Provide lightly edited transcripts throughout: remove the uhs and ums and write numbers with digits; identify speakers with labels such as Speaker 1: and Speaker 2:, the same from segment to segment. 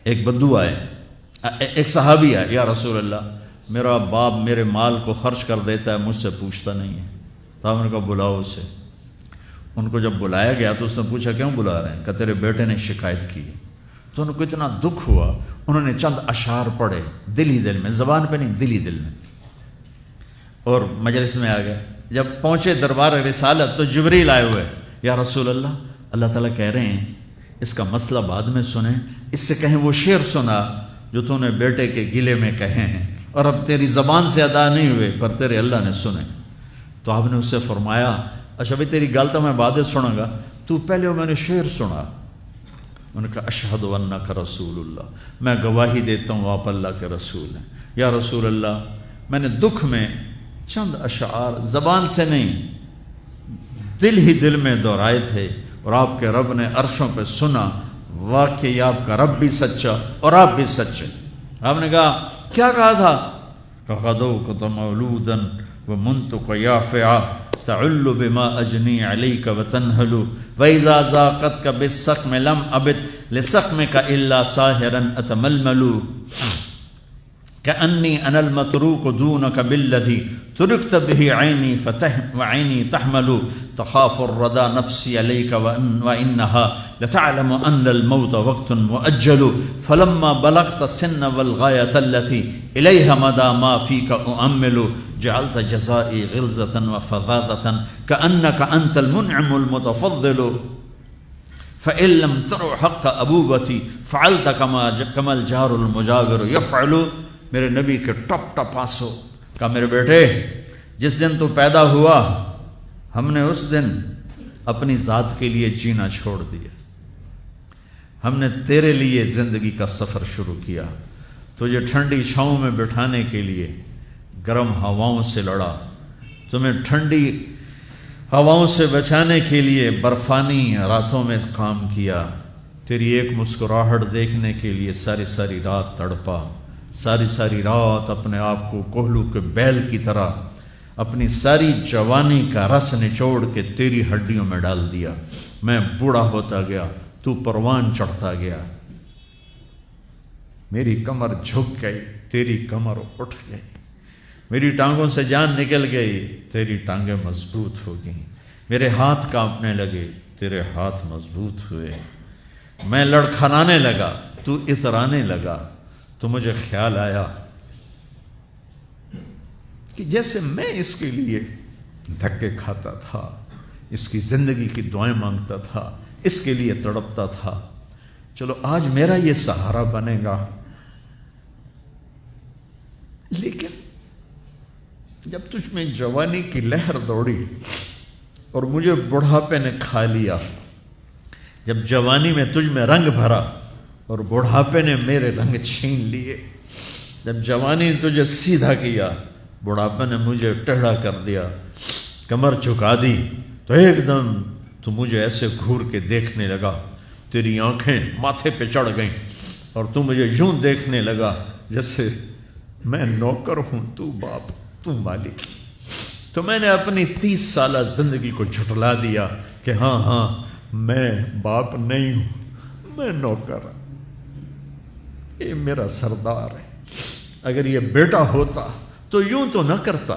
Speaker 1: ایک بدو آئے، ایک صحابی آئے، یا رسول اللہ میرا باپ میرے مال کو خرچ کر دیتا ہے، مجھ سے پوچھتا نہیں ہے۔ تو آپ نے کہا بلاؤ اسے۔ ان کو جب بلایا گیا تو اس نے پوچھا کیوں بلا رہے ہیں؟ کہ تیرے بیٹے نے شکایت کی ہے۔ تو ان کو اتنا دکھ ہوا، انہوں نے چند اشعار پڑھے دل ہی دل میں، زبان پہ نہیں، دل ہی دل میں، اور مجلس میں آ گئے۔ جب پہنچے دربار رسالت تو جبریل آئے ہوئے، یا رسول اللہ اللہ تعالیٰ کہہ رہے ہیں اس کا مسئلہ بعد میں سنیں، اس سے کہیں وہ شعر سنا جو تو نے بیٹے کے گلے میں کہے ہیں، اور اب تیری زبان سے ادا نہیں ہوئے پر تیرے اللہ نے سنے۔ تو آپ نے اس سے فرمایا اچھا بھائی تیری گل تو میں بعد میں سنوں گا، تو پہلے وہ میں نے شعر سنا۔ انہوں نے کہا اشہد انک رسول اللہ، میں گواہی دیتا ہوں آپ اللہ کے رسول ہیں۔ یا رسول اللہ میں نے دکھ میں چند اشعار زبان سے نہیں دل ہی دل میں دہرائے تھے، اور آپ کے رب نے عرشوں پہ سنا، واقعی آپ کا رب بھی سچا اور آپ بھی سچے۔ آپ نے کہا کیا کہا تھا؟ فَغَدَوْكَ مَوْلُودًا وَمُنْتُكَ يَافِعًا تَعُلُّ بِمَا أَجْنِي عَلَيْكَ وَتَنْهَلُ وَإِذَا زَاقَتْكَ بِالسَّقْمِ لَمْ أَبِدْ لِسَقْمِكَ إِلَّا سَاهِرًا أَتَمَلْمَلُ كأني أنا المتروك دونك بالذي تركت به عيني وعيني تحمل تخاف الردى نفسي عليك وإنها لتعلم أن الموت وقت مؤجل فلما بلغت السن والغاية التي إليها مدى ما فيك أؤمل جعلت جزائي غلظة وفظاظة كأنك أنت المنعم المتفضل فإن لم تر حق أبوبتي فعلت كما الجار المجاور يفعل۔ میرے نبی کے ٹپ ٹپ آنسو۔ کہا میرے بیٹے جس دن تو پیدا ہوا ہم نے اس دن اپنی ذات کے لیے جینا چھوڑ دیا، ہم نے تیرے لیے زندگی کا سفر شروع کیا، تجھے ٹھنڈی چھاؤں میں بٹھانے کے لیے گرم ہواؤں سے لڑا، تمہیں ٹھنڈی ہواؤں سے بچانے کے لیے برفانی راتوں میں کام کیا، تیری ایک مسکراہٹ دیکھنے کے لیے ساری ساری رات تڑپا، ساری ساری رات اپنے آپ کو کوہلو کے بیل کی طرح اپنی ساری جوانی کا رس نچوڑ کے تیری ہڈیوں میں ڈال دیا۔ میں بوڑھا ہوتا گیا، تو پروان چڑھتا گیا، میری کمر جھک گئی، تیری کمر اٹھ گئی، میری ٹانگوں سے جان نکل گئی، تیری ٹانگیں مضبوط ہو گئیں، میرے ہاتھ کانپنے لگے، تیرے ہاتھ مضبوط ہوئے، میں لڑکھڑانے لگا، تو اترانے لگا، تو مجھے خیال آیا کہ جیسے میں اس کے لیے دھکے کھاتا تھا، اس کی زندگی کی دعائیں مانگتا تھا، اس کے لیے تڑپتا تھا، چلو آج میرا یہ سہارا بنے گا۔ لیکن جب تجھ میں جوانی کی لہر دوڑی اور مجھے بڑھاپے نے کھا لیا، جب جوانی میں تجھ میں رنگ بھرا اور بڑھاپے نے میرے رنگ چھین لیے، جب جوانی تجھے سیدھا کیا بڑھاپے نے مجھے ٹیڑھا کر دیا، کمر جھکا دی، تو ایک دم تو مجھے ایسے گھور کے دیکھنے لگا، تیری آنکھیں ماتھے پہ چڑھ گئیں اور تو مجھے یوں دیکھنے لگا جیسے میں نوکر ہوں، تو باپ، تو مالک۔ تو میں نے اپنی 30 سالہ زندگی کو جھٹلا دیا کہ ہاں میں باپ نہیں ہوں، میں نوکر ہوں، یہ میرا سردار ہے۔ اگر یہ بیٹا ہوتا تو یوں تو نہ کرتا،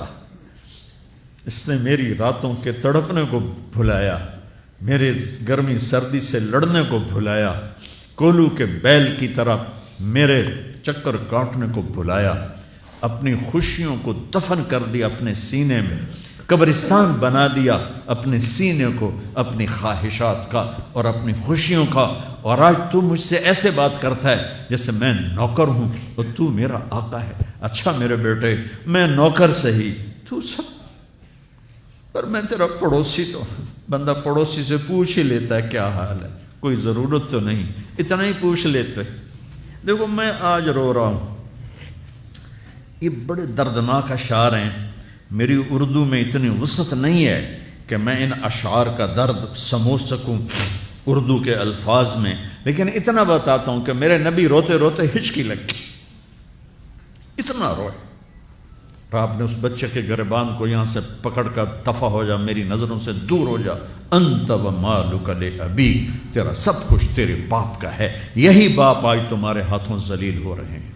Speaker 1: اس نے میری راتوں کے تڑپنے کو بھلایا، میرے گرمی سردی سے لڑنے کو بھلایا، کولو کے بیل کی طرح میرے چکر کاٹنے کو بھلایا، اپنی خوشیوں کو دفن کر دیا اپنے سینے میں، قبرستان بنا دیا اپنے سینے کو، اپنی خواہشات کا اور اپنی خوشیوں کا، اور آج تو مجھ سے ایسے بات کرتا ہے جیسے میں نوکر ہوں اور تو میرا آقا ہے۔ اچھا میرے بیٹے، میں نوکر صحیح، تو سب، پر میں تیرا پڑوسی، تو بندہ پڑوسی سے پوچھ ہی لیتا ہے کیا حال ہے، کوئی ضرورت تو نہیں، اتنا ہی پوچھ لیتے۔ دیکھو میں آج رو رہا ہوں، یہ بڑے دردناک اشعار ہیں، میری اردو میں اتنی وسعت نہیں ہے کہ میں ان اشعار کا درد سمجھ سکوں اردو کے الفاظ میں، لیکن اتنا بتاتا ہوں کہ میرے نبی روتے روتے ہچکی لگ گئی، اتنا روئے، اور آپ نے اس بچے کے گریبان کو یہاں سے پکڑ کر دفع ہو جا، میری نظروں سے دور ہو جا، انت و مالک لابیک، تیرا سب کچھ تیرے باپ کا ہے، یہی باپ آج تمہارے ہاتھوں ذلیل ہو رہے ہیں۔